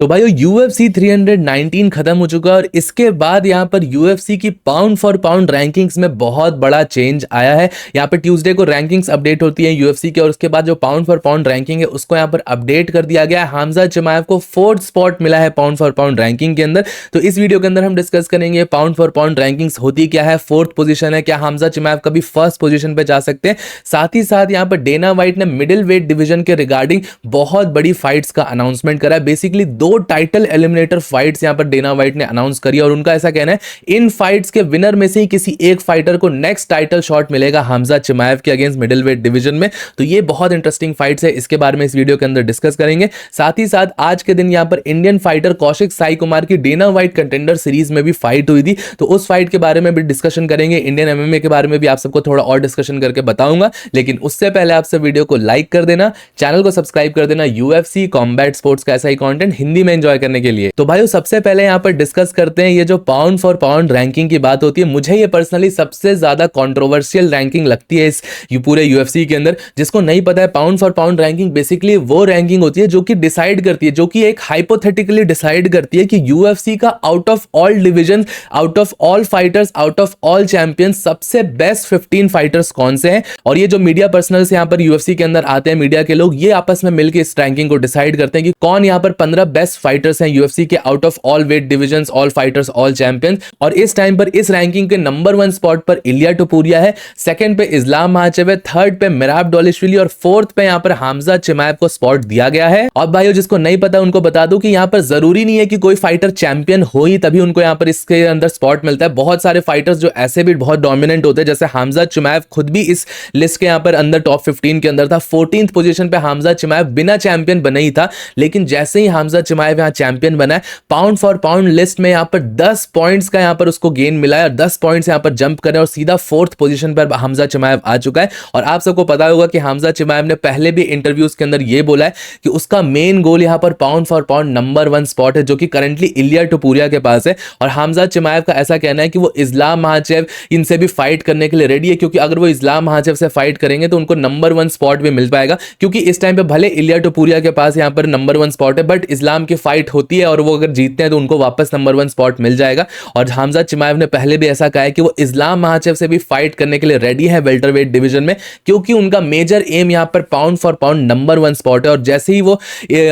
तो भाई UFC 319 खत्म हो चुका है और इसके बाद यहाँ पर UFC की पाउंड फॉर पाउंड रैंकिंग्स में बहुत बड़ा चेंज आया है। यहाँ पर ट्यूसडे को रैंकिंग्स अपडेट होती है UFC के और उसके बाद जो पाउंड फॉर पाउंड रैंकिंग है उसको यहाँ पर अपडेट कर दिया गया है। हमजा चिमाएव को 4th स्पॉट मिला है पाउंड फॉर पाउंड रैंकिंग के अंदर। तो इस वीडियो के अंदर हम डिस्कस करेंगे पाउंड फॉर पाउंड रैंकिंग्स होती क्या है, 4th पोजीशन है, क्या हमजा चिमाएव कभी 1st पोजीशन पे जा सकते हैं। साथ ही साथ यहाँ पर डेना वाइट ने मिडिल वेट डिवीजन के रिगार्डिंग बहुत बड़ी फाइट्स का अनाउंसमेंट करा है। बेसिकली 2 टाइटल एलिमिनेटर फाइट्स यहां पर डेना वाइट ने अनाउंस करी और उनका ऐसा कहना है इन फाइट्स के विनर में से ही किसी एक फाइटर को नेक्स्ट टाइटल शॉट मिलेगा हमजा चिमाएव के अगेंस्ट मिडिल वेट डिवीजन में। तो ये बहुत इंटरेस्टिंग फाइट्स है, इसके बारे में इस वीडियो के अंदर डिस्कस करेंगे। साथ ही साथ आज के दिन यहां पर इंडियन फाइटर कौशिक साई कुमार की डेना वाइट कंटेंडर सीरीज में भी फाइट हुई थी, तो उस फाइट के बारे में भी डिस्कशन करेंगे। इंडियन एमएमए के बारे में भी आप सबको थोड़ा और डिस्कशन करके बताऊंगा, लेकिन उससे पहले आप सब वीडियो को लाइक कर देना, चैनल को सब्सक्राइब कर देना UFC कॉम्बैट स्पोर्ट्स का ऐसा ही कंटेंट हिंदी में एंजॉय करने के लिए। तो भाइयों सबसे पहले यहां पर डिस्कस करते हैं ये जो पाउंड फॉर पाउंड रैंकिंग की बात होती है। मुझे ये पर्सनली सबसे ज्यादा कंट्रोवर्शियल रैंकिंग लगती है इस पूरे UFC के अंदर। जिसको नहीं पता है, pound for pound ranking basically वो रैंकिंग होती है जो कि डिसाइड करती है, जो कि एक हाइपोथेटिकली डिसाइड करती है कि UFC का out of all division, out of all fighters, out of all champions सबसे बेस्ट 15 फाइटर्स कौन से हैं। और ये जो मीडिया पर्सनल्स यहां पर UFC के अंदर आते हैं, मीडिया के लोग, ये आपस में मिलकर इस रैंकिंग को डिसाइड करते हैं कि कौन यहां पर 15 बेस्ट फाइटर्स हैं UFC के out of all weight divisions, all fighters, all champions. और इस टाइम पर इस रैंकिंग के नंबर 1 स्पॉट पर इलिया टोपुरिया है, सेकंड पे इस्लाम महाचेव है, थर्ड पे मिराब डोलिशविली और फोर्थ पे यहां पर हमजा चिमाएव को स्पॉट दिया गया है। और भाइयों जिसको नहीं पता उनको बता दूं कि यहां पर जरूरी नहीं है कि कोई फाइटर चैंपियन हो ही तभी उनको यहां पर इसके अंदर स्पॉट मिलता है। बहुत सारे फाइटर्स जो ऐसे भी बहुत डोमिनेंट होते हैं, जैसे हमजा चिमाएव खुद भी इस लिस्ट के यहां पर अंदर टॉप 15 के अंदर था। 14th पोजीशन पे हमजा चिमाएव बिना चैंपियन बने ही था, लेकिन जैसे ही हमजा चिमाएव यहां चैंपियन बना है, पाउंड फॉर पाउंड लिस्ट में यहां पर 10 पॉइंट्स का यहां पर उसको गेन मिला है और 10 पॉइंट्स यहां पर जंप करे और सीधा 4th पोजीशन पर हमजा चिमाएव आ चुका है। और आप सबको पता होगा कि हमजा चिमाएव ने पहले भी इंटरव्यूज के अंदर यह बोला है कि उसका मेन गोल यहां पर pound for pound number 1 spot है, जो कि करंटली इलिया टोपुरिया के पास है। और हमजा चिमाएव का ऐसा कहना है कि वो इस्लाम महाचेव इनसे भी फाइट करने के लिए रेडी है, क्योंकि अगर वो इस्लाम महाचेव से फाइट करेंगे तो उनको नंबर 1 स्पॉट भी मिल पाएगा। क्योंकि इस टाइम पे भले इलिया टोपुरिया के पास यहां पर नंबर 1 स्पॉट है, बट इस्लाम की फाइट होती है और वो अगर जीतते हैं तो उनको वापस नंबर 1 स्पॉट मिल जाएगा। और हमजा चिमाएव ने पहले भी ऐसा कहा है कि वो इस्लाम महाचेव से भी फाइट करने के लिए रेडी है वेल्टरवेट डिवीजन में, क्योंकि उनका मेजर एम यहां पर pound for pound number 1 spot है। और जैसे ही वो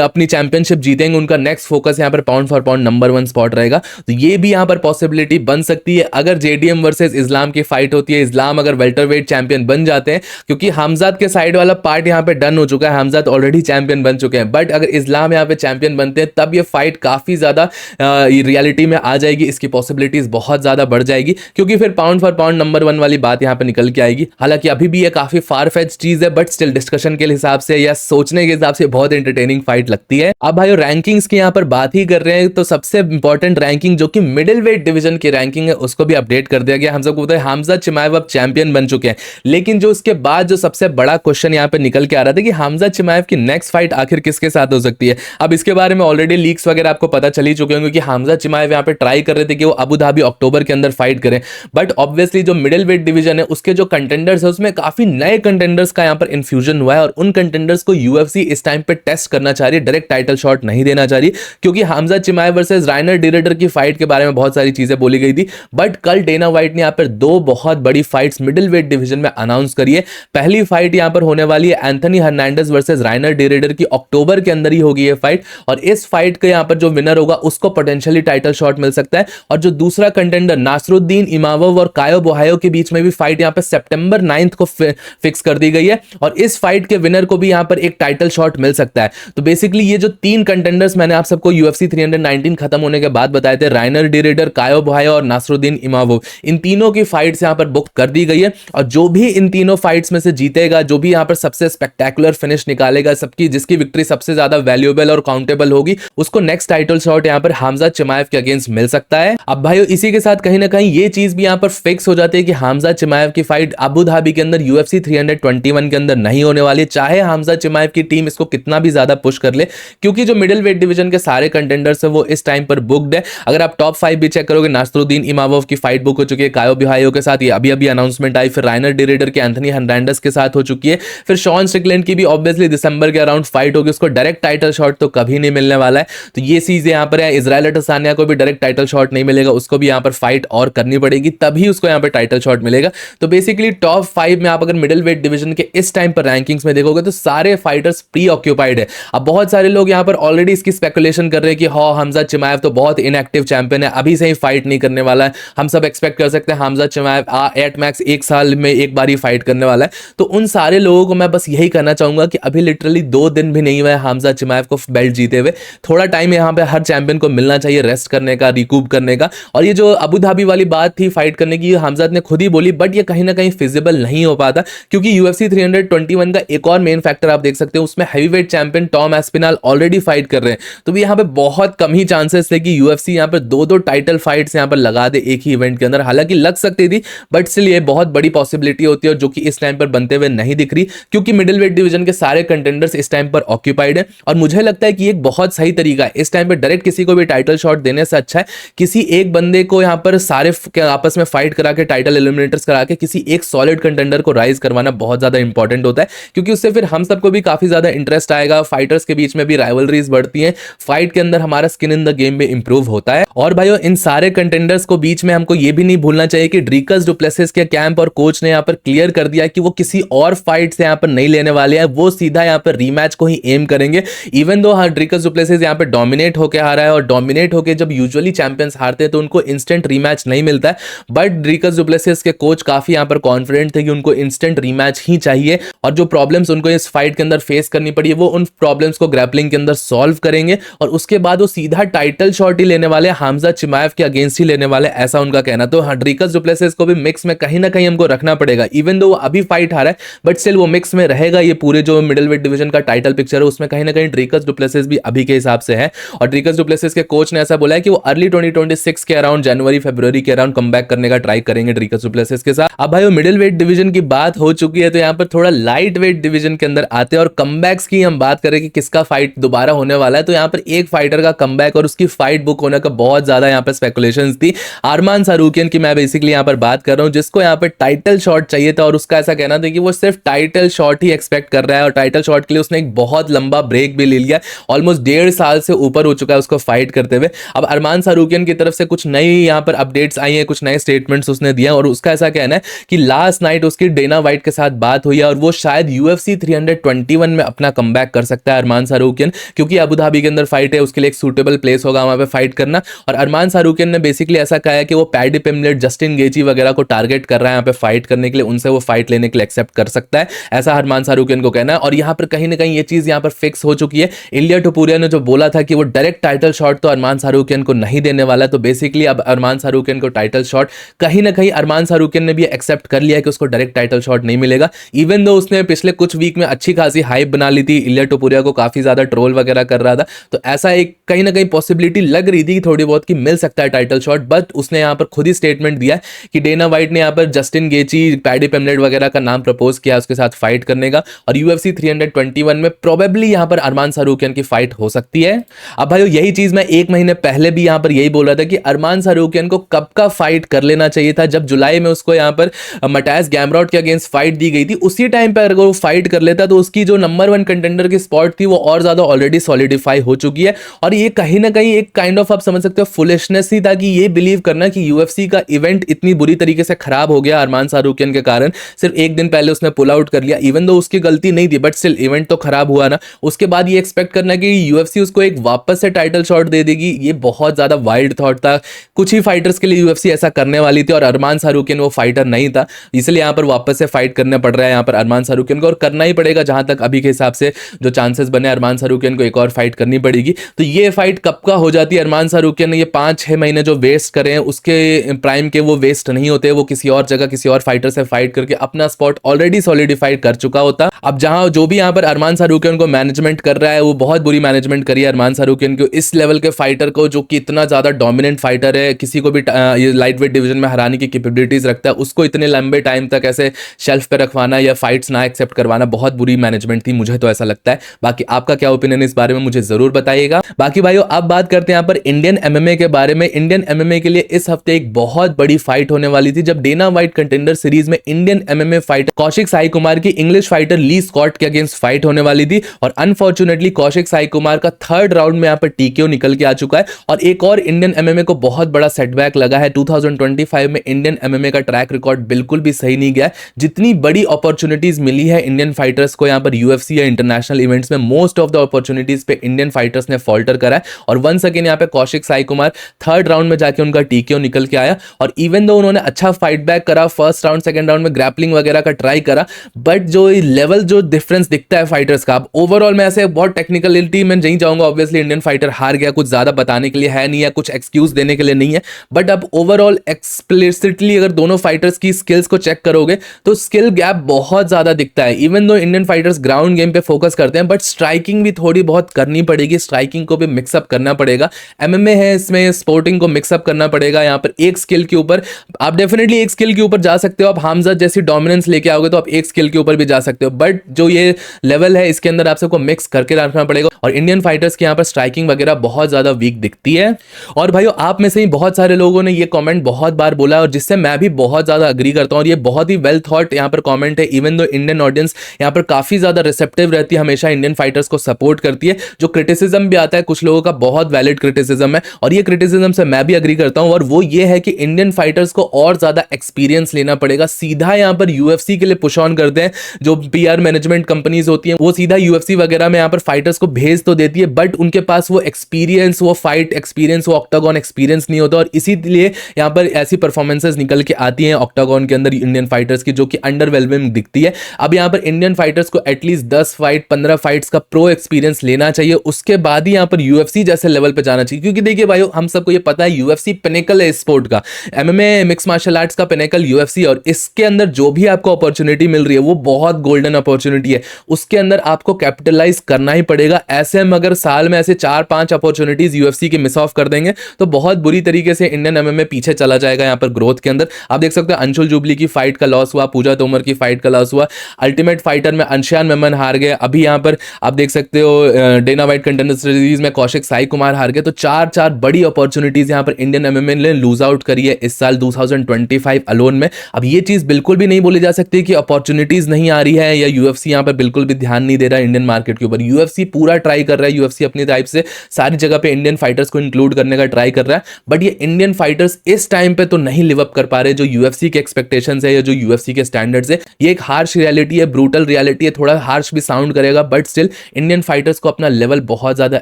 अपनी चैंपियनशिप जीतेंगे, उनका नेक्स्ट फोकस यहां पर pound for pound number 1 spot रहेगा। तो ये भी यहां पर पॉसिबिलिटी बन सकती है अगर JDM वर्सेस इस्लाम की फाइट होती है, इस्लाम अगर वेल्टरवेट चैंपियन बन जाते हैं, क्योंकि हमजाद के साइड वाला पार्ट यहां पे डन हो चुका है, हमजाद ऑलरेडी चैंपियन बन चुके हैं। बट अगर इस्लाम यहां पे चैंपियन बनते हैं तब ये फाइट काफी ज्यादा रियलिटी में आ जाएगी, इसकी पॉसिबिलिटीज बहुत ज्यादा बढ़ जाएगी, क्योंकि फिर पाउंड फॉर पाउंड नंबर 1 वाली बात यहां पे निकल के आएगी। हालांकि अभी भी ये काफी फार फेच चीज है, बट स्टिल डिस्कशन के हिसाब से या सोचने के हिसाब से बहुत एंटरटेनिंग फाइट लगती है। अब भाई रैंकिंग्स की यहां पर बात ही कर रहे हैं, तो सबसे इंपॉर्टेंट रैंकिंग जो कि मिडिल वेट डिवीजन की रैंकिंग है उसको भी अपडेट कर दिया गया। हम सबको पता है हमजा चिमाएव अब चैंपियन बन चुके हैं, लेकिन जो उसके बाद जो सबसे बड़ा क्वेश्चन यहां पे निकल के आ रहा था कि हमजा चिमाएव की नेक्स्ट फाइट आखिर किसके साथ हो सकती है। अब इसके बारे में ऑलरेडी लीक्स वगैरह आपको पता चल ही चुके होंगे कि हमजा चिमाएव यहां पे ट्राई कर रहे थे कि वो अबू धाबी अक्टूबर के अंदर फाइट करें, बट ऑब्वियसली जो मिडिल वेट डिवीजन है उसके जो कंटेंडर्स है उसमें काफी नए कंटेंडर्स का यहां पर इन्फ्यूजन हुआ है और उन कंटेंडर्स को UFC इस टाइम पे टेस्ट करना चाह रही है, डायरेक्ट टाइटल शॉट नहीं देना चाह रही, क्योंकि हमजा चिमाएव वर्सेस राइनर डिरेडर की फाइट के बारे में बहुत सारी चीजें बोली गई थी। बट कल डेना वाइट ने यहां पर 2 बहुत बड़ी फाइट्स मिडिल वेट डिवीजन में अनाउंस करी है। पहली फाइट यहां पर होने वाली है एंथनी हर्नांडेज वर्सेस राइनर डिरेडर की, अक्टूबर के अंदर ही होगी ये फाइट। और इस फाइट के यहां पर जो विनर होगा उसको पोटेंशियली टाइटल शॉट मिल सकता है। और जो दूसरा कंटेंडर नासरुद्दीन इमामोव और कायो बोहायो के बीच में भी फाइट यहां पर सितंबर 9 को फिक्स कर दी गई है, और इस फाइट के विनर को भी यहां पर एक टाइटल शॉट मिल सकता है। तो बेसिकली ये जो 3 कंटेंडर्स मैंने आप सबको UFC 319 खत्म होने के बाद बताए थे, राइनर डिरेडर, कायो बोहायो और नासरुद्दीन इमामोव, इन तीनों की फाइट्स यहां पर बुक कर दी गई है। और जो भी इन तीनों फाइट्स में से जीतेगा, जो भी यहां पर सबसे स्पेक्टेकुलर फिनिश निकालेगा, सबकी जिसकी विक्ट्री सबसे ज्यादा वैल्यूएबल और काउंटेबल होगी, उसको नेक्स्ट टाइटल शॉट यहां पर हमजा चिमाएव के अगेंस्ट मिल सकता है। अब भाइयों इसी के साथ कहीं ना कहीं ये चीज भी यहां पर फिक्स हो जाती है कि हमजा चिमाएव की फाइट अबू धाबी के अंदर UFC 321 के अंदर नहीं होने वाली, चाहे हमजा चिमाएव की टीम इसको कितना भी ज्यादा पुश कर ले, क्योंकि जो मिडिल वेट डिवीजन के सारे कंटेंडर्स है वो इस टाइम पर बुक्ड है। अगर आप टॉप 5 भी चेक करोगे, नासरुद्दीन इमामोव की फाइट बुक हो चुकी है, कायो बोहायो के साथ ये अभी अनाउंसमेंट आई, फिर राइनर डिरेडर के एंथनी हर्नांडेज के साथ हो चुकी है, फिर शॉन स्ट्रिकलैंड की भी ऑब्वियसली दिसंबर के अराउंड फाइट होगी, उसको डायरेक्ट टाइटल शॉट तो कभी नहीं मिलने वाला है। तो ये चीज यहाँ पर है। इजराइल अडेसान्या को भी डायरेक्ट टाइटल शॉट नहीं मिलेगा, उसको भी यहाँ पर फाइट और करनी पड़ेगी, तभी उसको यहाँ पर टाइटल शॉट मिलेगा। तो बेसिकली टॉप 5 में आप अगर मिडिल वेट डिवीजन के इस टाइम पर रैंकिंग्स में देखोगे तो सारे फाइटर्स प्री ऑक्यूपाइड है। अब बहुत सारे लोग यहाँ पर ऑलरेडी इसकी स्पेकुलेशन कर रहे हैं कि हाँ हमजा चिमाएव तो बहुत इनएक्टिव चैंपियन है, अभी से ही फाइट नहीं करने वाला है, हम सब एक्सपेक्ट कर सकते हैं हमजा चिमाएव एट मैक्स 1 साल में एक बार ही फाइट करने वाला है। तो उन सारे लोगों को मैं बस यही कहना चाहूंगा कि अभी लिटरली 2 दिन भी नहीं हुआ है हमजा चिमाएव को बेल्ट जीते हुए। थोड़ा टाइम यहाँ पे हर चैंपियन को मिलना चाहिए रेस्ट करने का, रिकूप करने का। और ये जो अबू धाबी वाली बात थी फाइट करने की, हमजा ने खुद ही बोली, बट ये कहीं ना कहीं फिजिबल नहीं हो पाता, क्योंकि UFC 321 का एक और मेन फैक्टर आप देख सकते हो, उसमें heavyweight champion Tom Aspinall already fight कर रहे हैं। तो यहाँ पे बहुत कम ही चांसेस थे कि UFC यहाँ पर 2-2 टाइटल फाइट्स यहाँ पर लगा दे एक ही इवेंट के अंदर। हालांकि लग सकती थी, बट स्टिल ये बहुत बड़ी पॉसिबिलिटी होती है, जो कि इस टाइम पर बनते हुए नहीं दिख रही, क्योंकि मिडिल वेट डिवीजन के सारे कंटेंडर्स इस टाइम पर ऑक्यूपाइड है। और मुझे लगता है कि एक बहुत सही तरीका है इस टाइम पर डायरेक्ट किसी को भी टाइटल शॉट देने से अच्छा है किसी एक बंदे को यहाँ पर सारे आपस में फाइट करा के, टाइटल एलिमिनेटर्स करा के किसी एक सॉलिड कंटेंडर को राइज करवाना बहुत ज्यादा इंपॉर्टेंट होता है, क्योंकि उससे फिर हम सबको भी काफी ज्यादा इंटरेस्ट आएगा, फाइटर्स के बीच में भी राइवलरीज बढ़ती हैं, फाइट के अंदर हमारा स्किन इन द गेम में इंप्रूव होता है। और भाइयों इन सारे कंटेंडर्स को बीच में हमको ये भी नहीं भूलना चाहिए कि ड्रीकस डुप्लेसिस के कैंप और कोच ने यहाँ पर क्लियर कर दिया कि वो किसी और फाइट से यहाँ पर नहीं लेने वाले हैं, वो सीधा यहाँ पर रीमैच को ही एम करेंगे। इवन दो ड्रीकस डुप्लेसिस यहाँ पर डोमिनेट होकर आ रहा है, और डोमिनेट होकर जब यूजुअली चैंपियंस हारते हैं तो उनको इंस्टेंट रीमैच नहीं मिलता है, बट ड्रीकस डुप्लेसिस के कोच काफी यहाँ पर कॉन्फिडेंट थे कि उनको इंस्टेंट रीमैच ही चाहिए, और जो प्रॉब्लम्स उनको इस फाइट के अंदर फेस करनी पड़ी है वो उन प्रॉब्लम्स को ग्रैपलिंग के अंदर सॉल्व करेंगे, और उसके बाद वो सीधा टाइटल शॉट ही लेने वाले, हमजा चिमाएव के अगेंस्ट ही लेने वाले, ऐसा उनका कहना। तो ड्रीकस डुप्लेसिस को भी मिक्स में कहीं ना कहीं हमको रखना पड़ेगा, इवन दो वो अभी फाइट हारा है बट स्टिल वो मिक्स में रहेगा। ये पूरे जो मिडिल वेट डिवीजन का टाइटल पिक्चर है उसमें कहीं ना कहीं ड्रीकस डुप्लेसिस भी अभी के हिसाब से है, और ड्रीकस डुप्लेसिस के कोच ने ऐसा बोला है कि वो अर्ली 2026 के अराउंड, जनवरी फरवरी के अराउंड कमबैक करने का ट्राई करेंगे ड्रीकस डुप्लेसिस के साथ। अब भाई मिडिल वेट डिवीजन की बात हो चुकी है, तो यहाँ पर थोड़ा लाइट वेट डिवीजन के अंदर आते हैं, और कमबैक्स की हम बात करें कि किसका फाइट दोबारा होने वाला है। तो यहाँ पर एक फाइटर का कमबैक और उसकी फाइट बुक होने का बहुत ज्यादा यहाँ पर स्पेकुलेशंस थी। अरमान सारूकियन की मैं बेसिकली यहाँ पर बात कर रहा हूँ, जिसको यहाँ पर टाइटल शॉट चाहिए था, और उसका ऐसा कहना था कि वो सिर्फ टाइटल शॉट ही एक्सपेक्ट कर रहा है, और टाइटल शॉट के लिए उसने एक बहुत लंबा ब्रेक भी ले लिया, ऑलमोस्ट 1.5 साल से ऊपर हो चुका है उसको फाइट करते हुए। अब अरमान सारूकियन की तरफ से कुछ नई यहाँ पर अपडेट्स आई हैं, कुछ नए स्टेटमेंट्स उसने दिए, और उसका ऐसा कहना है कि लास्ट नाइट उसकी डेना वाइट के साथ बात हुई है, और वो शायद UFC 321 में अपना कमबैक कर सकता है अरमान सारूकियन, क्योंकि अबू धाबी के अंदर फाइट है, उसके लिए एक सूटेबल प्लेस होगा वहां पे फाइट करना। और अरमान सारूकियन ने बेसिकली ऐसा कहा है कि वो पैडी पिमलेट, जस्टिन गेची वगैरह को टारगेट कर रहा है यहाँ पे फाइट करने के लिए, उनसे वो फाइट लेने के लिए एक्सेप्ट कर सकता है, ऐसा अरमान सारूकियन को कहना है। और यहाँ पर कहीं ना कहीं ये चीज यहाँ पर फिक्स हो चुकी है। इलिया टोपुरिया ने जो बोला था कि वो डायरेक्ट टाइटल शॉट तो अरमान सारूकियन को नहीं देने वाला, तो बेसिकली अब अरमान सारूकियन को टाइटल शॉट कहीं ना कहीं अरमान सारूकियन ने भी एक्सेप्ट कर लिया है कि उसको डायरेक्ट टाइटल शॉट नहीं मिलेगा। इवन दो उसने पिछले कुछ वीक में अच्छी खासी हाइप बना ली थी, इलिया टोपुरिया को काफी ज्यादा ट्रोल वगैरह कर रहा था, तो ऐसा एक कहीं ना कहीं पॉसिबिलिटी लग रही थी थोड़ी बहुत कि मिल सकता है टाइटल शॉट, बट उसने यहाँ पर खुद ही स्टेटमेंट दिया कि डेना वाइट ने यहाँ पर जस्टिन गेची, पैडी पिमलेट वगैरह का नाम प्रपोज किया उसके साथ फाइट करने का, और UFC 321 में प्रोबेबली यहाँ पर अरमान सारूकियन की फाइट हो सकती है। अब भाई यही चीज मैं 1 महीने पहले भी यहाँ पर यही बोल रहा था कि अरमान सारूकियन को कब का फाइट कर लेना चाहिए था, जब जुलाई में उसको यहाँ पर मटायस गैमरॉट के अगेंस्ट फाइट दी गई थी, उसी टाइम पर अगर वो फाइट कर लेता तो उसकी जो नंबर 1 कंटेंडर की स्पॉट थी वो और ज्यादा ऑलरेडी सॉलिडिफाई हो चुकी है। और ये कहीं ना कहीं एक काइंड ऑफ आप समझ सकते हो फुलिशनेस ही था कि ये बिलीव करना कि UFC का इवेंट इतनी बुरी तरीके से खराब हो गया अरमान सारूकियन के कारण, सिर्फ 1 दिन पहले उसने पुल आउट कर लिया, इवन दो उसकी गलती नहीं थी बट स्टिल इवेंट तो खराब हुआ ना। उसके बाद ये एक्सपेक्ट करना कि UFC उसको एक वापस से टाइटल शॉट दे देगी, ये बहुत ज्यादा वाइल्ड थॉट था। कुछ ही फाइटर्स के लिए UFC ऐसा करने वाली थी, और अरमान सारूकियन वो फाइटर नहीं था, इसलिए यहाँ पर वापस से फाइट करना पड़ रहा है यहाँ पर अरमान सारूकियन को, और करना ही पड़ेगा जहां तक अभी के हिसाब से जो चांसेस बने, अरमान सारूकियन को एक और फाइट करनी पड़ेगी। तो ये फाइट कब का हो जाती है, अरमान सारूकियन ने ये 5-6 महीने जो वेस्ट करे हैं उसके प्राइम के वो वेस्ट नहीं होते, वो किसी और जगह किसी और फाइटर से फाइट करके अपना स्पॉट ऑलरेडी सॉलिडिफाइड कर चुका होता। अब जहां जो भी यहाँ पर अरमान सारूकियन को मैनेजमेंट कर रहा है वो बहुत बुरी मैनेजमेंट करी है अरमान सारूकियन को, इस लेवल के फाइटर को जो कि इतना ज्यादा डोमिनेंट फाइटर है, किसी को भी ये लाइट वेट डिवीजन में हराने की कैपेबिलिटीज रखता है, उसको इतने लंबे टाइम तक ऐसे शेल्फ पे रखवाना या फाइट्स ना एक्सेप्ट करवाना बहुत बुरी मैनेजमेंट थी, मुझे तो ऐसा लगता है। बाकी आपका क्या ओपिनियन इस बारे में मुझे जरूर बताइएगा। बाकी भाइयों अब बात करते हैं यहाँ पर इंडियन MMA के बारे में। इंडियन MMA के लिए इस हफ्ते एक बहुत बड़ी फाइट होने वाली थी, जब डेना वाइट कंटेंडर सीरीज में Indian MMA fighter Kaushik Sai Kumar की इंग्लिश फाइटर ली स्कॉट के अगेंस्ट फाइट होने वाली थी, और अनफॉर्चुनेटली कौशिक साई कुमार का थर्ड राउंड में यहाँ पर टीकेओ निकल के आ चुका है। और एक और इंडियन एमएमए को बहुत बड़ा सेटबैक लगा है। 2025 में इंडियन एमएमए का ट्रैक रिकॉर्ड बिल्कुल भी सही नहीं गया। जितनी बड़ी अपॉर्चुनिटीज मिली है इंडियन फाइटर्स को यहाँ पर यूएफसी या इंटरनेशनल इवेंट्स में, मोस्ट ऑफ द अपॉर्चुनिटीज पे इंडियन फाइटर्स ने फॉल्टर करा है। और वंस अगेन यहाँ पे कौशिक साई कुमार थर्ड राउंड में जाके उनका टीकेओ निकल के आया। और इवन दो उन्होंने अच्छा फाइट बैक करा, फर्स्ट राउंड सेकंड राउंड में ग्रैपलिंग वगैरह का ट्राई करा, बट जो लेवल जो डिफरेंस दिखता है फाइटर्स का, अब ओवरऑल में ऐसे बहुत टेक्निकलिटी में नहीं जाऊंगा। ऑब्वियसली इंडियन फाइटर हार गया, कुछ ज्यादा बताने के लिए है नहीं है, कुछ एक्सक्यूज देने के लिए नहीं है। बट अब ओवरऑल एक्सप्लिसिटली अगर दोनों फाइटर्स की स्किल्स को चेक करोगे तो स्किल गैप बहुत ज्यादा दिखता है। Even though Indian fighters ground game पे फोकस करते हैं, बट स्ट्राइकिंग भी थोड़ी बहुत करनी पड़ेगी, स्ट्राइकिंग को भी मिक्सअप करना पड़ेगा। एमएमए है, इसमें स्पोर्टिंग को मिक्सअप करना पड़ेगा। यहाँ पर एक स्किल के ऊपर आप डेफिनेटली एक स्किल के ऊपर जा सकते हो, आप हमजा जैसी डोमिनेंस लेके आओगे तो आप एक स्किल के ऊपर भी जा सकते हो, बट जो ये लेवल है इसके अंदर आप सबको मिक्स करके रखना पड़ेगा। और इंडियन फाइटर्स के यहाँ पर स्ट्राइकिंग वगैरह बहुत ज्यादा वीक दिखती है। और भाइयों आप में से ही बहुत सारे लोगों ने ये कमेंट बहुत बार बोला और जिससे मैं भी बहुत ज्यादा अग्री करता हूं, और ये बहुत ही वेल थॉट यहाँ पर कमेंट है। इवन दो इंडियन ऑडियंस यहाँ पर काफी ज्यादा रिसेप्टिव रहती है, हमेशा इंडियन फाइटर्स को सपोर्ट करती है। जो क्रिटिसिज्म भी आता है कुछ लोगों का बहुत वैलिड क्रिटिसिज्म है, और ये क्रिटिसिज्म से मैं भी अग्री करता हूं। और वो ये है कि इंडियन फाइटर्स को और ज्यादा एक्सपीरियंस लेना पड़ेगा। सीधा यहाँ पर यूएफसी के लिए पुश ऑन करते हैं, जो पीआर मैनेजमेंट कंपनीज होती हैं वो सीधा यूएफसी वगैरह में यहाँ पर फाइटर्स को भेज तो देती है, बट उनके पास वो एक्सपीरियंस, वो फाइट एक्सपीरियंस, वो ऑक्टागन एक्सपीरियंस नहीं होता। और इसीलिए यहाँ पर ऐसी परफॉर्मेंसेस निकल के आती हैं ऑक्टागन के अंदर इंडियन फाइटर्स की, जो कि अंडरवेलमिंग दिखती है। अब यहाँ पर इंडियन फाइटर्स को एटलीस्ट 10 फाइट 15 फाइट्स का प्रो एक्सपीरियंस लेना चाहिए, उसके बाद ही यहाँ पर यूएफसी जैसे लेवल पे जाना चाहिए। क्योंकि देखिए भाई हम सबको ये पता है यूएफसी पिनेकल है स्पोर्ट का, एमएमए मिक्स मार्शल आर्ट्स का पिनेकल यूएफसी, और इसके अंदर जो भी आपको अपॉर्चुनिटी मिल रही है वो बहुत गोल्डन अपॉर्चुनिटी है, उसके अंदर आपको कैपिटलाइज करना ही पड़ेगा। ऐसे हम अगर साल में ऐसे 4-5 अपॉर्चुनिटीज यूएफसी की मिस ऑफ कर देंगे तो बहुत बुरी तरीके से इंडियन एमएमए पीछे चला जाएगा यहाँ पर ग्रोथ के अंदर। आप देख सकते हो अंशुल जुबली की फाइट का लॉस हुआ, पूजा तोमर की फाइट का लॉस हुआ, अल्टीमेट फाइटर में अंशियान मेमन हार गए, अभी यहाँ पर आप देख सकते हो डेना वाइट कंटेंडर सीरीज में कौशिक साई कुमार हार गए। तो 4 बड़ी अपॉर्चुनिटीज यहाँ पर इंडियन एमएमए ने लूज आउट करी है इस साल 2025 अलोन में। अब ये चीज बिल्कुल भी नहीं बोली जा सकती कि अपॉर्चुनिटीज नहीं आ रही है या यूएफसी यहाँ पर बिल्कुल भी ध्यान नहीं दे रहा है इंडियन मार्केट के ऊपर। यूएफसी पूरा ट्राई कर रहा है, यूएफसी अपनी टाइप से सारी जगह पे इंडियन फाइटर्स को इंक्लूड करने का ट्राई कर रहा है, बट ये इंडियन फाइटर्स इस टाइम पे तो नहीं लिव अप कर पा रहे जो यूएफसी के एक्सपेक्टेशंस है या जो यूएफसी के स्टैंडर्ड्स है। ये एक हार्श रियलिटी है, ब्रूटल रियलिटी है, थोड़ा हार्श भी साउंड करेगा, बट स्टिल इंडियन फाइटर्स को अपना लेवल बहुत ज्यादा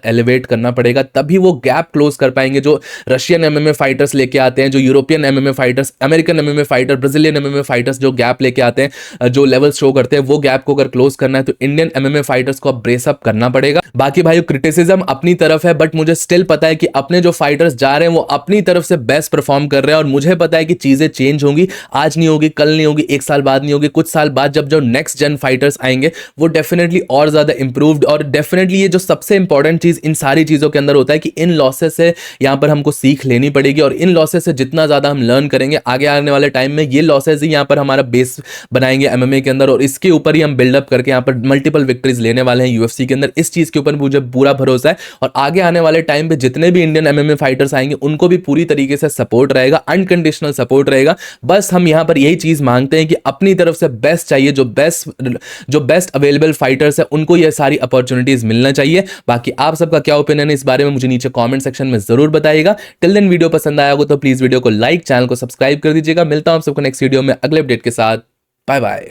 एलिवेट करना पड़ेगा, तभी वो गैप क्लोज कर पाएंगे जो रशियन एमएमए फाइटर्स लेके आते हैं, जो European MMA fighters, American MMA fighter, Brazilian MMA fighters जो गैप लेके आते हैं, जो लेवल शो करते हैं, वो गैप को अगर क्लोज करना है तो इंडियन एमएमए फाइटर्स को अब ब्रेस अप करना पड़ेगा। बाकी भाई क्रिटिसिज्म अपनी तरफ है, बट मुझे स्टिल पता है कि अपने जो फाइटर्स जा रहे हैं वो अपनी तरफ से बेस्ट परफॉर्म कर रहे हैं, और मुझे पता है कि चीजें चेंज होंगी, आज नहीं होगी, कल नहीं होगी, एक साल बाद नहीं होगी, कुछ साल बाद जब जो नेक्स्ट जन फाइटर्स आएंगे वो डेफिनेटली और ज्यादा इंप्रूव्ड। और डेफिनेटली ये जो सबसे इंपॉर्टेंट चीज इन सारी चीजों के अंदर होता है कि इन लॉसेस से यहाँ पर हमको सीख लेनी पड़ेगी, और इन लॉसेस से जितना ज्यादा हम लर्न करेंगे आगे आने वाले टाइम में, ये लॉसेस ही यहाँ पर हमारा बेस बनाएंगे एमएमए के अंदर, और इसके ऊपर ही हम बिल्डअप करके यहाँ पर मल्टीपल विक्ट्रीज लेने वाले हैं यूएफसी के अंदर। इस चीज के ऊपर मुझे पूरा भरोसा है, और आगे आने वाले टाइम पे जितने भी इंडियन एमएमए फाइटर्स आएंगे उनको भी पूरी तरीके से सपोर्ट रहेगा, अनकंडीशनल सपोर्ट रहेगा। बस हम यहाँ पर यही चीज मांगते हैं कि अपनी तरफ से बेस्ट चाहिए, जो बेस्ट अवेलेबल फाइटर्स है उनको ये सारी अपॉर्चुनिटीज मिलना चाहिए। बाकी आप सबका क्या ओपिनियन है इस बारे में मुझे नीचे कमेंट सेक्शन में जरूर बताइएगा। टिल देन वीडियो पसंद आया हो तो प्लीज वीडियो को लाइक, चैनल को सब्सक्राइब कर दीजिएगा। मिलता हूं आप सबको नेक्स्ट वीडियो में अगले अपडेट के साथ। Bye bye.